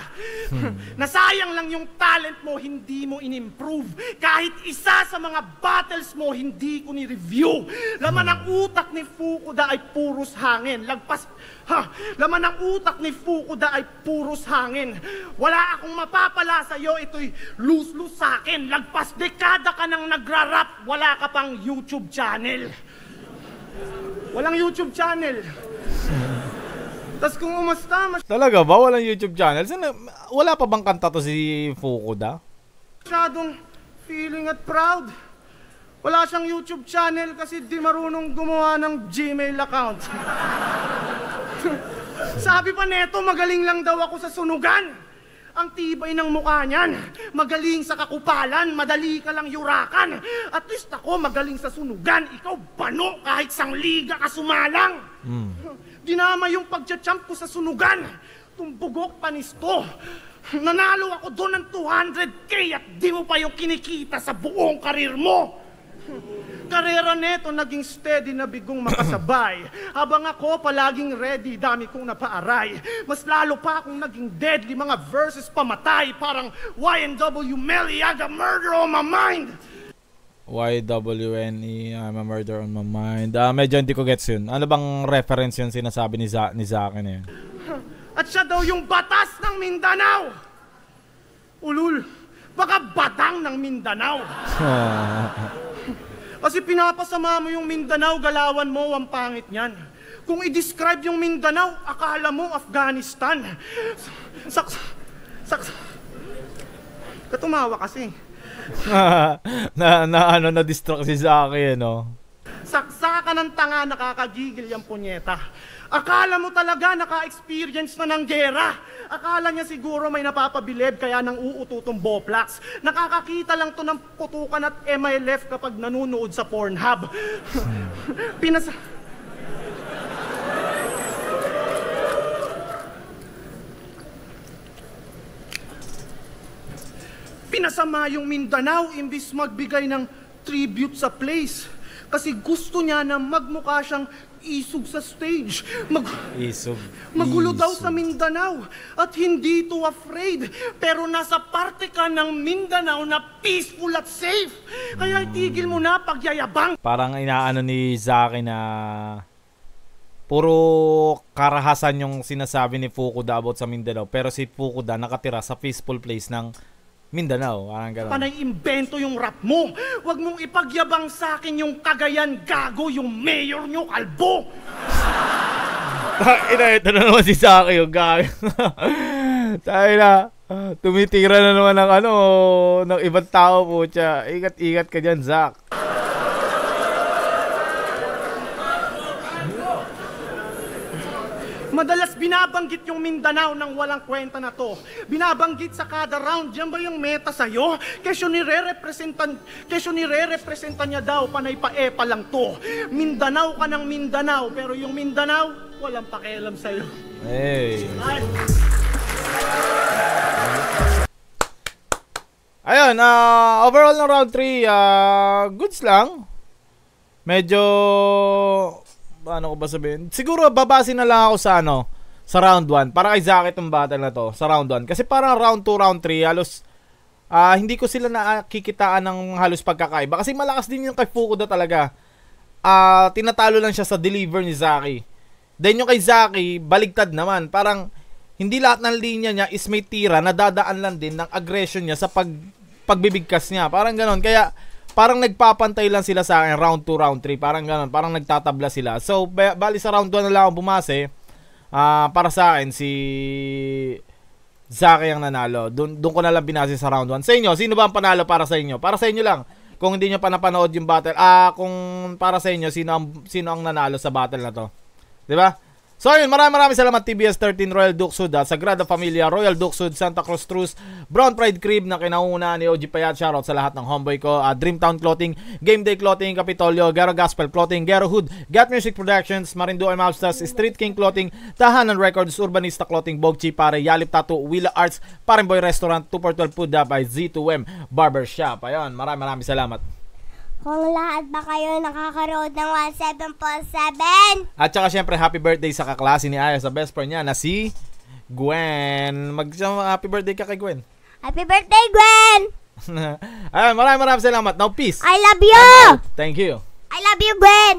S2: Nasayang lang yung talent mo, hindi mo in-improve. Kahit isa sa mga battles mo, hindi ko ni-review. Laman ng utak ni Fukuda ay puros hangin. Laman ng utak ni Fukuda ay puros hangin. Wala akong mapapala sa'yo, ito'y lose-lose sa'kin. Lagpas dekada ka nang nagra-rap, wala ka pang YouTube channel. Walang YouTube channel. Tas kung umasta,
S1: talaga ba? Walang YouTube channel? Wala pa bang kanta to si Fukuda?
S2: Masyadong feeling at proud. Wala siyang YouTube channel kasi di marunong gumawa ng Gmail account. Sabi pa neto, magaling lang daw ako sa sunugan. Ang tibay ng mukha niyan. Magaling sa kakupalan, madali ka lang yurakan. At least ako magaling sa sunugan. Ikaw bano kahit sang liga ka sumalang. Dinama yung pagcha-champ ko sa sunugan. Tumbugok panisto. Nanalo ako doon ng 200K at di mo pa yung kinikita sa buong karir mo. Karera neto naging steady na bigong makasabay. Habang ako palaging ready, dami kong napaaray. Mas lalo pa akong naging deadly, mga verses pamatay. Parang YNW Meliaga, murder on my mind.
S1: YWNE, I'm a murder on my mind. Medyo hindi ko gets yun. Ano bang reference yun sinasabi ni Zaki na yun?
S2: At siya daw yung batas ng Mindanao. Ulul, baka batang ng Mindanao. Kasi pinapasama mo yung Mindanao, galawan mo, ang pangit niyan. Kung i-describe yung Mindanao, akala mo Afghanistan. Katumawa kasi.
S1: Na-distract si Zaki, no?
S2: Saksakan ng tanga, nakakagigil yung punyeta. Akala mo talaga naka-experience na ng gera. Akala niya siguro may napapabilib kaya nang uututong Boplax. Nakakakita lang to ng putukan at MILF kapag nanunood sa Pornhub. Pinasama yung Mindanao imbis magbigay ng tribute sa place. Kasi gusto niya na magmukha siyang isog sa stage. Magulo daw sa Mindanao at hindi to afraid. Pero nasa parte ka ng Mindanao na peaceful at safe. Kaya itigil mo na pagyayabang.
S1: Parang inaano ni Zaki na puro karahasan yung sinasabi ni Fukuda about sa Mindanao. Pero si Fukuda nakatira sa peaceful place ng Mindanao, parang gano'n.
S2: Panay imbento yung rap mo. Huwag mong ipagyabang sa akin yung Cagayan, gago, yung mayor nyo, kalbo!
S1: Ito na naman si Zaki yung gago. Tayo na, tumitira na naman ng ng ibang tao po siya. Ingat-ingat ka dyan, Zak.
S2: Madalas binabanggit yung Mindanao nang walang kwenta na to. Binabanggit sa kada round. Yan ba yung meta sa'yo? Kesyo nire-representan niya daw, panay pa-epa lang to. Mindanao ka ng Mindanao, pero yung Mindanao, walang pakialam sa'yo.
S1: Hey. Ayun, overall ng round 3, goods lang. Medyo ano ko ba sabihin? Siguro babase na lang ako sa sa round 1. Para kay Zaki itong battle na to, sa round 1. Kasi parang round 2, round 3, halos hindi ko sila nakikitaan ng halos pagkakaiba. Kasi malakas din yung kay Fukuda talaga. Tinatalo lang siya sa deliver ni Zaki. Then yung kay Zaki, baligtad naman. Parang hindi lahat ng linya niya is may tira na dadaan lang din ng aggression niya sa pagbibigkas niya. Parang ganon. Kaya parang nagpapantay lang sila sa akin round 2, round 3. Parang gano'n. Parang nagtatabla sila. So, bali sa round 2 na lang ako bumase. Para sa akin, si Zaki ang nanalo. Doon ko na lang binase sa round 1. Sa inyo, sino ba ang panalo para sa inyo? Para sa inyo lang. Kung hindi nyo pa napanood yung battle. Kung para sa inyo, sino ang nanalo sa battle na to? Diba? So ayun, maraming salamat TBS 13 Royal Duke Sud, Sagrada Familia, Royal Duke Sud, Santa Cruz Truce, Brown Pride Crib na kinauna ni OG Payat. Shoutout sa lahat ng homeboy ko, Dreamtown Clothing, Game Day Clothing, Capitolio, Gero Gospel Clothing, Gero Hood, Gat Music Productions, Marinduque Mobsters, Street King Clothing, Tahanan Records, Urbanista Clothing, Bogchi Pare, Yalip Tattoo, Willa Arts, Parimboy Restaurant, 2x12 Food by Z2M Barbershop. Ayun, maraming salamat.
S3: Kung lahat ba kayo nakakaroon ng 1747?
S1: At saka syempre happy birthday sa kaklase ni Aya sa best friend niya na si Gwen. Happy birthday ka kay Gwen.
S3: Happy birthday, Gwen!
S1: Ayun, maraming salamat. Now peace.
S3: I love you!
S1: Thank you.
S3: I love you, Gwen!